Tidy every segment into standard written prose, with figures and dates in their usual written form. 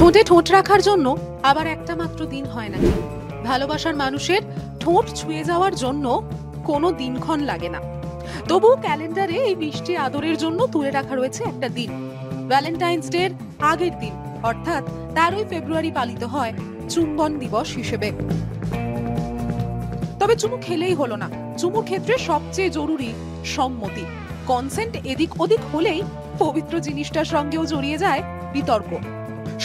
ঠোঁটে ঠোঁট রাখার জন্য আবার একটা মাত্র দিন হয় নাকি? ভালোবাসার মানুষের ঠোঁট ছুঁয়ে যাওয়ার জন্য কোনো দিনক্ষণ লাগে না। তবু ক্যালেন্ডারে এই মিষ্টি আদরের জন্য তুলে রাখা রয়েছে একটা দিন, ভ্যালেন্টাইন্স ডে এর আগের দিন, অর্থাৎ 13ই ফেব্রুয়ারি পালিত হয় চুম্বন দিবস হিসেবে। তবে চুমু খেলেই হলো না, চুমুর ক্ষেত্রে সবচেয়ে জরুরি সম্মতি। কনসেন্ট এদিক ওদিক হলেই পবিত্র জিনিসটার সঙ্গেও জড়িয়ে যায় বিতর্ক।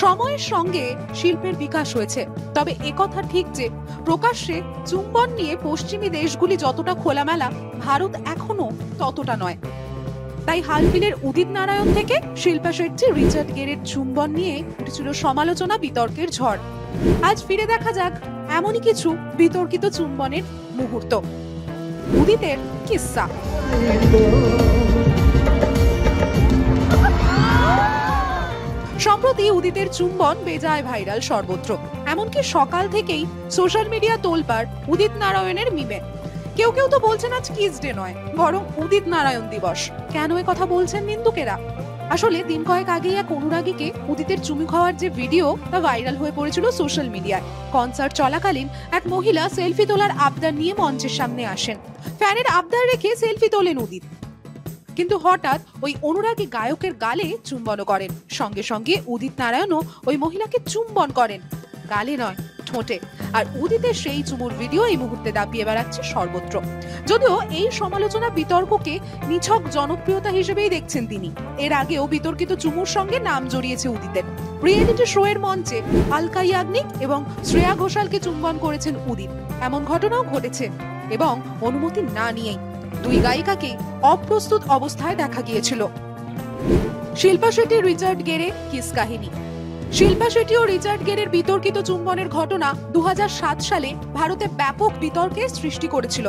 সময়ের সঙ্গে শিল্পের বিকাশ হয়েছে, তবে একথা ঠিক যে প্রকাশ্যে চুম্বন নিয়ে পশ্চিমী দেশগুলি যতটা খোলামেলা, ভারত এখনো ততটা নয়। তাই হালফিলের উদিত নারায়ণ থেকে শিল্পা শেট্টি রিচার্ড গেরের চুম্বন নিয়ে উঠেছিল সমালোচনা, বিতর্কের ঝড়। আজ ফিরে দেখা যাক এমনই কিছু বিতর্কিত চুম্বনের মুহূর্ত। উদিতের কিস্সা। সম্প্রতি উদিতের চুম্বন বেজায় ভাইরাল সর্বত্র, এমনকি সকাল থেকেই সোশ্যাল মিডিয়া তোলপাড় উদিত নারায়ণের মিমে। কেউ কেউ তো বলছেন আজ কিস ডে নয়, বরং উদিত নারায়ণ দিবস। কেন এ কথা বলছেন নিন্দুকেরা? আসলে দিন কয়েক আগেই এক অনুরাগীকে উদিতের চুমু খাওয়ার যে ভিডিও, তা ভাইরাল হয়ে পড়েছিল সোশ্যাল মিডিয়ায়। কনসার্ট চলাকালীন এক মহিলা সেলফি তোলার আবদার নিয়ে মঞ্চের সামনে আসেন। ফ্যানের আবদার রেখে সেলফি তোলেন উদিত, কিন্তু হঠাৎ ওই অনুরাগী গায়কের গালে চুম্বন করেন। সঙ্গে সঙ্গে উদিত নারায়ণও ওই মহিলাকে চুম্বন করেন, গালে নয়, ঠোঁটে। আর উদিতের সেই চুমুর ভিডিও এই মুহূর্তে দাপিয়ে বেড়াচ্ছে সর্বত্র। যদিও এই সমালোচনা বিতর্ককে নিছক জনপ্রিয়তা হিসেবেই দেখছেন তিনি। এর আগেও বিতর্কিত চুমুর সঙ্গে নাম জড়িয়েছে উদিতের। রিয়েলিটি শো এর মঞ্চে আলকা ইয়াগনিক এবং শ্রেয়া ঘোষালকে চুম্বন করেছেন উদিত। এমন ঘটনাও ঘটেছে, এবং অনুমতি না নিয়েই। দুই গায়িকাকে অপ্রস্তুত অবস্থায় দেখা গিয়েছিল। শিল্পা শেট্টি রিচার্ড গেরে কিস কাহিনী। শিল্পা শেট্টি ও রিচার্ড গেরের বিতর্কিত চুম্বনের ঘটনা 2007 সালে ভারতে ব্যাপক বিতর্কের সৃষ্টি করেছিল।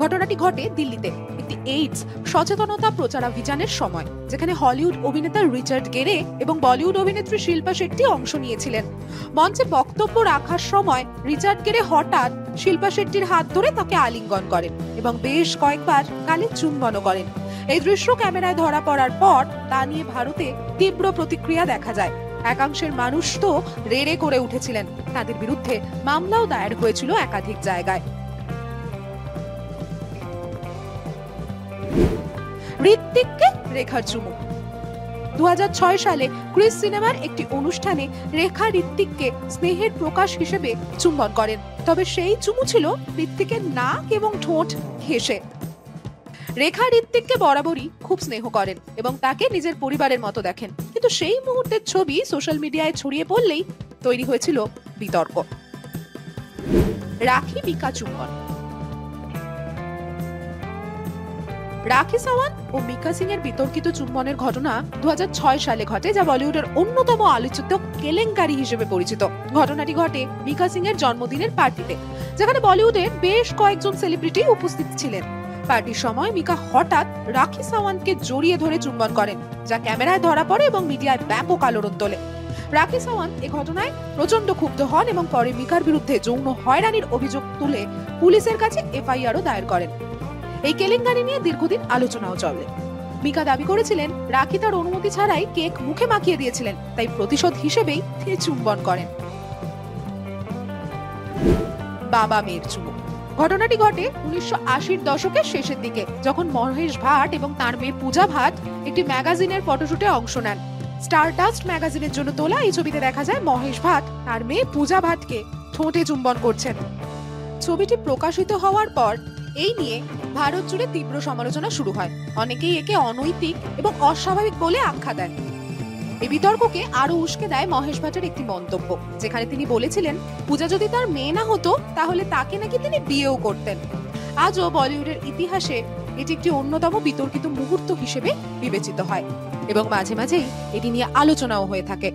ঘটনাটি ঘটে দিল্লিতে একটি এইডস সচেতনতা প্রচারাভিযানের সময়, যেখানে হলিউড অভিনেতা রিচার্ড গেরে এবং বলিউড অভিনেত্রী শিল্পা শেট্টি অংশ নিয়েছিলেন। মঞ্চে বক্তব্য রাখার সময় রিচার্ড গেরে হঠাৎ শিল্পা শেট্টির হাত ধরে তাকে আলিঙ্গন করেন এবং বেশ কয়েকবার গালে চুম্বনও করেন। এই দৃশ্য ক্যামেরায় ধরা পড়ার পর তা নিয়ে ভারতে তীব্র প্রতিক্রিয়া দেখা যায়। একাংশের মানুষ তো রেড়ে করে উঠেছিলেন, তাদের বিরুদ্ধে মামলাও দায়ের হয়েছিল একাধিক জায়গায়। ঋত্বিককে রেখার চুমু। 2006 সালে ক্রিস সিনেমার একটি অনুষ্ঠানে রেখা ঋত্বিককে স্নেহের প্রকাশ হিসেবে চুম্বন করেন। তবে সেই চুমু ছিল ঋত্বিকের নাক এবং ঠোঁট ঘেঁষে। রেখা ঋত্বিককে বরাবরই খুব স্নেহ করেন এবং তাকে নিজের পরিবারের মতো দেখেন, কিন্তু সেই মুহূর্তের ছবি সোশ্যাল মিডিয়ায় ছড়িয়ে পড়লেই তৈরি হয়েছিল বিতর্ক। রাখি মিকা চুম্বন। রাখি সাওয়ান্ত ও মিকা সিং এর বিতর্কিত চুম্বনের ঘটনা 2006 সালে ঘটে, যা বলিউডের অন্যতম আলোচিত কেলেঙ্কারি হিসেবে পরিচিত। ঘটনাটি ঘটে মিকা সিং এর জন্মদিনের পার্টিতে, যেখানে বলিউডের বেশ কয়েকজন সেলিব্রিটি উপস্থিত ছিলেন। পার্টির সময় মিকা হঠাৎ রাখি সাওয়ান্তকে জড়িয়ে ধরে চুম্বন করেন, যা ক্যামেরায় ধরা পড়ে এবং মিডিয়ায় ব্যাপক আলোড়ন তোলে। রাখি সাওয়ান্ত এ ঘটনায় প্রচন্ড ক্ষুব্ধ হন এবং পরে মিকার বিরুদ্ধে যৌন হয়রানির অভিযোগ তুলে পুলিশের কাছে এফআইআরও দায়ের করেন। এই কেলেঙ্কারি নিয়ে দীর্ঘদিন আলোচনাও চলে। মিকা দাবি করেছিলেন রাখি তার অনুমতি ছাড়াই কেক মুখে মাখিয়ে দিয়েছিলেন, তাই প্রতিশোধ হিসেবেই তিনি চুম্বন করেন। বাবা মেয়ের চুমু। ঘটনাটি ঘটে 1980-র দশকের শেষের দিকে, যখন মহেশ ভাট এবং তার মেয়ে পূজা ভাট একটি ম্যাগাজিনের ফটোশুটে অংশ নেন। স্টারডাস্ট ম্যাগাজিনের জন্য তোলা এই ছবিতে দেখা যায় মহেশ ভাট তার মেয়ে পূজা ভাটকে ঠোঁটে চুম্বন করছেন। ছবিটি প্রকাশিত হওয়ার পর এই নিয়ে ভারত জুড়ে তীব্র সমালোচনা শুরু হয়। অনেকেই একে অনৈতিক এবং অস্বাভাবিক বলে আখ্যা দেন। এই বিতর্ককে আরো উস্কে দেয় মহেশ ভাটের একটি মন্তব্য, যেখানে তিনি বলেছিলেন পূজা যদি তার মেয়ে না হতো তাহলে তাকে নাকি তিনি বিয়েও করতেন। আজও বলিউডের ইতিহাসে এটি একটি অন্যতম বিতর্কিত মুহূর্ত হিসেবে বিবেচিত হয় এবং মাঝে মাঝেই এটি নিয়ে আলোচনাও হয়ে থাকে।